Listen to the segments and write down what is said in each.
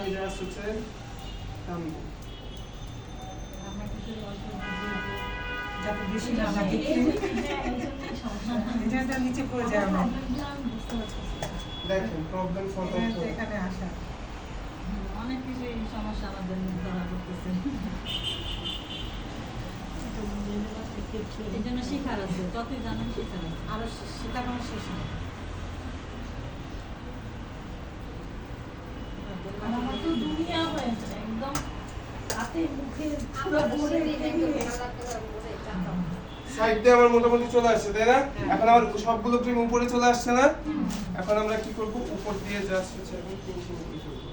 আমি জাস্ট হচ্ছে টানবো যাতে বেশি না লাগে এটা নিচে পড়ে যায় আমার দেখেন প্রবলেম সলভ করতে এখানে আসা অনেক কিছু সমস্যা আমাদের ধরা করতেছে এই জন্য শিখার আছে যতই জানেন শিখার আছে আরো শেখানো শেষ না আমার তো দুনিয়া হয়েছে একদম হাতে মুখে পুরো ভরে সাইড দিয়ে আমার মোটামুটি চলে আসছে তাই না এখন আমার সবগুলো ক্রিম উপরে চলে আসছে না এখন আমরা কি করব উপর দিয়ে জাস্ট হচ্ছে এখন ফিনিশিং করে ফেলবো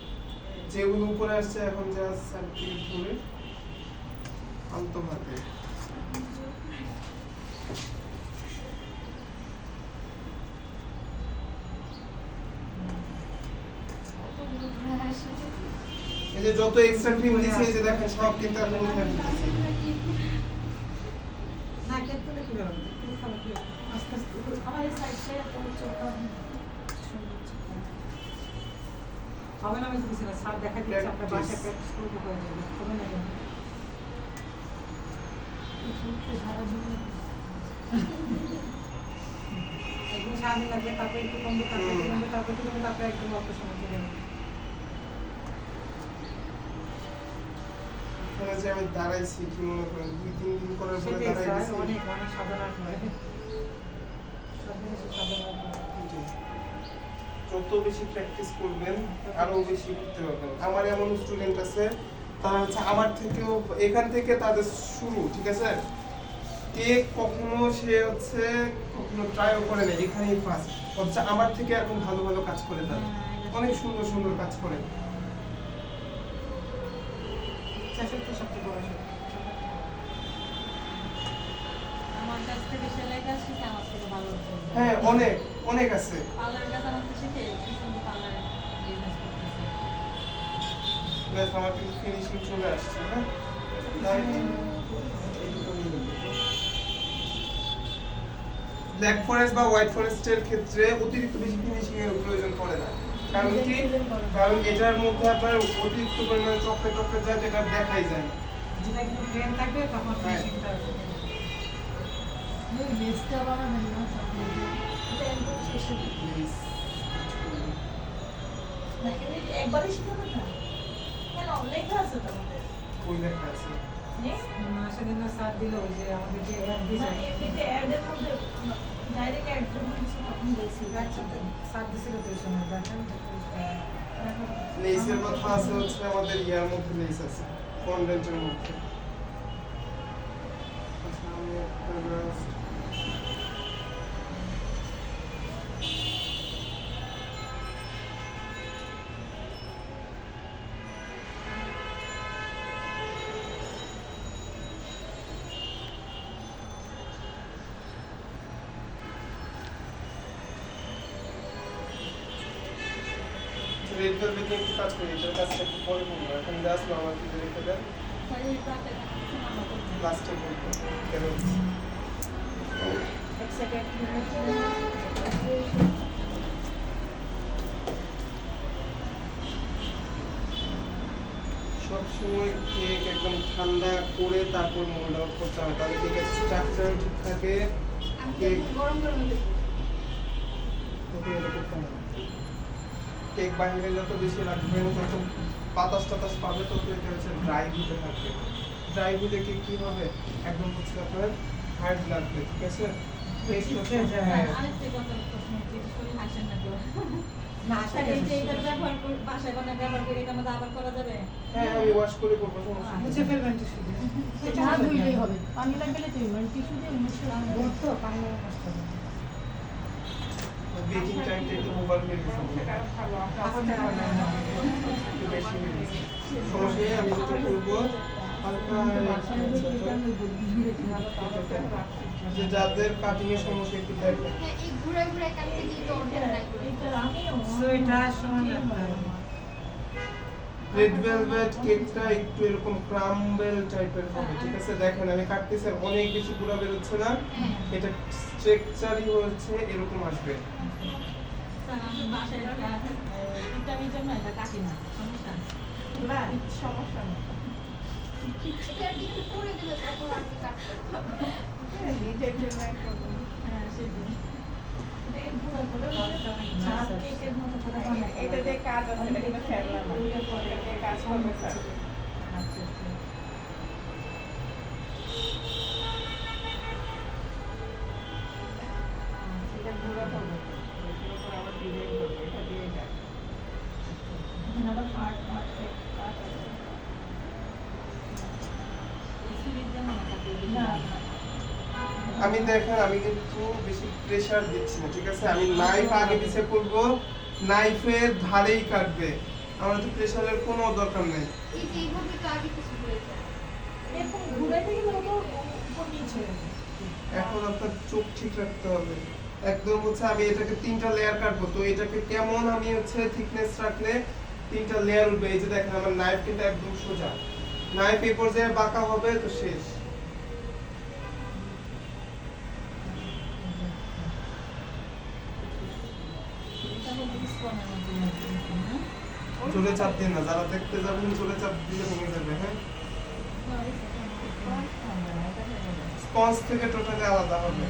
যেগুলো উপরে আসছে এখন জাস্ট সার্কিল করে আলতো হাতে এই যে যত এক্সট্রা ক্রিম দিয়েছে এই যে দেখেন সব কিন্তু এখন উঠে দিতেছি না কেটে কি হবে তুমি খাবে কি আস্তে আস্তে আমার এই সাইডে এত চোখ হবে না আমি বুঝছি না স্যার দেখা দিচ্ছে আপনার বাসায় প্র্যাকটিস করতে হয়ে যাবে হবে না কেন একদম সারাদিন লাগবে তারপরে একটু কমবে তারপরে একটু কমবে তারপরে একটু কমবে তারপরে একদম অল্প সময় চলে যাবে এখানে যে আমি দাঁড়াইছি কি মনে করেন 2-3 দিন করার পরে সেটাই দাঁড়াই স্যার গেছি অনেক অনেক সাধনা করে সব জিনিস সাধনা করে যত বেশি প্র্যাকটিস করবেন আরো বেশি করতে পারবেন আমার এমন স্টুডেন্ট আছে তারা হচ্ছে আমার থেকেও এখান থেকে তাদের শুরু ঠিক আছে কেক কখনো সে হচ্ছে কখনো ট্রাইও করে না এখানেই ফার্স্ট হচ্ছে আমার থেকে এখন ভালো ভালো কাজ করে তারা অনেক সুন্দর সুন্দর কাজ করে চেষ্টা সবচেয়ে বড় আমার কাছ থেকে সেলাই কাজ শিখে আমার থেকে ভালো হচ্ছে হ্যাঁ অনেক অনেক আছে পার্লার কাজ আমার থেকে শিখে কিন্তু পার্লারে বিজনেস করতেছে ব্যাস আমার কিন্তু ফিনিশিং চলে আসছে হ্যাঁ ব্ল্যাক ফরেস্ট বা হোয়াইট ফরেস্টের ক্ষেত্রে অতিরিক্ত বেশি ফিনিশিং এর প্রয়োজন পড়ে না কারণ কি কারণ এটার মধ্যে আপনার অতিরিক্ত পরিমাণে চকলেট টকলেট যায় যেটা দেখাই যায় না যেটা কিন্তু প্লেন থাকবে তখন ফিনিশিংটা ওই বেসটা বানাবেন না চকলেট এটা একদম শেষে Please. দেখেন একবারই শিখাবেন না কেন লেখা আছে তোমাদের ওই লেখা আছে নেই সেদিন স্যার দিল যে আমাদের যে অ্যাড মানে ডিজাইন এমনিতে অ্যাডের মধ্যে ডাইরেক্ট অ্যাড করবেন তখন বলছি স্যার দিছিল তো এই সময় দেখেন লেসের কথা আছে হচ্ছে আমাদের ইয়ার মধ্যে লেস আছে ফন্ডেন্টের মধ্যে আচ্ছা আমি একটা just রেড ভেলভেট একটু কাজ করি এটার কাজটা একটু পরে করবো এখন জাস্ট নর্মাল কিছু রেখে দেন লাস্টে বলবো কেন এক সেকেন্ড সবসময় কেক একদম ঠান্ডা করে তারপর মোল্ড আউট করতে হয় তাহলে কেকের স্ট্রাকচার ঠিক থাকে কেক গরম গরম কেক বাইরে যত বেশি রাখবেন তত বাতাস টাতাস পাবে তত এটা হচ্ছে ড্রাই হতে থাকবে ড্রাই হলে কেক কি হবে একদম হচ্ছে আপনার হার্ড লাগবে ঠিক আছে হ্যাঁ আরেকটা কথা প্রশ্ন হচ্ছে শরীর হাসেন না তো না আচ্ছা এই যে এটা ব্যবহার করে বাসায় বানায় ব্যবহার করে এটা মধ্যে আবার করা যাবে হ্যাঁ আমি ওয়াশ করে করবো সমস্যা নেই। মুছে ফেলবেন টিস্যু দিয়ে এটা হাত ধুইলেই হবে পানি লাগলে তো মানে টিস্যু দিয়ে মুছে দুধ তো পানি নষ্ট হবে বেকিং টাইমটা একটু ওভার হয়ে গেছে আস্তে হবে না একটু বেশি হয়ে গেছে সমস্যা নেই আমি যেটা করবো হালকা যে যাদের কাটিং এর সমস্যা একটু দেখবেন হ্যাঁ এই ঘুরে ঘুরে কাটতে গিয়ে তো অর্ডার লাগবে এটা আমিও সো এটা সময় লাগবে রেড ভেলভেট কেকটা একটু এরকম ক্রাম্বল টাইপের হবে ঠিক আছে দেখেন আমি কাটতেছি আর অনেক বেশি পুরো বের হচ্ছে না এটা স্ট্রাকচারই হচ্ছে এরকম আসবে স্যার আমি বাসায় এটা আমি জন্য এটা কাটি না সমস্যা সমস্যা নেই। এটা একটু করে দিলে তারপর আমি কাটবো। নিজের জন্য একটা হ্যাঁ সেটাই। কেকের মতো করে বানাই। এটা যে কাজ আছে এটা কিন্তু ফেললাম না। এটা যে কাজ করবে স্যার। আচ্ছা আচ্ছা। এটা গুঁড়ো করবো। এটার উপর আবার ডিজাইন করবো। এটা দিয়ে যায়। এখানে আবার হার্ট হার্ট শেপ কাট আছে। না না। আমি দেখেন আমি কিন্তু বেশি প্রেসার দিচ্ছি না, ঠিক আছে? আমি নাইফ আগে পিছে করব, নাইফের ধারেই কাটবে। আমার তো প্রেসারের কোনো দরকার নেই। এই যে এইভাবে তো আগে কিছু হয়েছে। এরকম ঘুরাইতে গেলে ওটা উপর নিচে। এখন আপনার চোখ ঠিক রাখতে হবে। একদম হচ্ছে আমি এটাকে 3টা লেয়ার কাটবো, তো এটাকে কেমন আমি হচ্ছে থিকনেস রাখলে 3টা লেয়ার উঠবে। এই যে দেখেন আমার নাইফ কিন্তু একদম সোজা, নাইফ এই পর্যায়ে বাঁকা হবে তো শেষ। এটা হলো স্পনের মতো লাগছে, না? জোরে চাপ দিন না, যারা দেখতে যাবেন জোরে চাপ দিলে ভেঙে যাবে। হ্যাঁ, স্পঞ্জ থেকে টোটালি আলাদা হবে।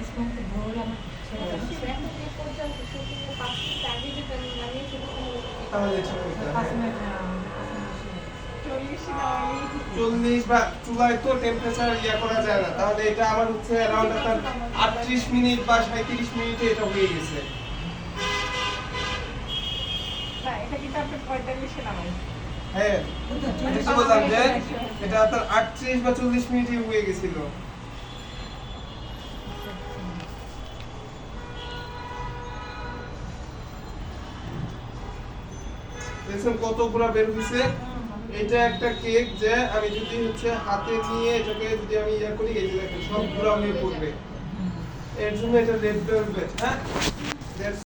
স্পনকে ধরে আমার ছেড়ে দাও। এখন যে পর্যন্ত শুটিং এর 5 মিনিট আগে যেটা আমি লাগিয়ে সেটা তাহলে ঠিক হতো। 5 মিনিট না, 5 মিনিট। 40 নেওয়াই 40 বা চুলায় তো টেম্পারেচার করা যায় না, তাহলে এটা আমার হচ্ছে অ্যারাউন্ড আপনার 38 মিনিট বা 37 মিনিটে এটা হয়ে গেছে। না, এটা কিন্তু আপনি 45 নামাই। হ্যাঁ, আমি তো বললাম যে এটা আপনার 38 বা 40 মিনিটে হয়ে গেছিল। দেখছেন কত গুলা বের হয়েছে? এটা একটা কেক যে আমি যদি হচ্ছে হাতে নিয়ে এটাকে যদি আমি করি, এই যে দেখেন সব গুলা হয়ে পড়বে। এর জন্য এটা রেড ভেলভেট। হ্যাঁ,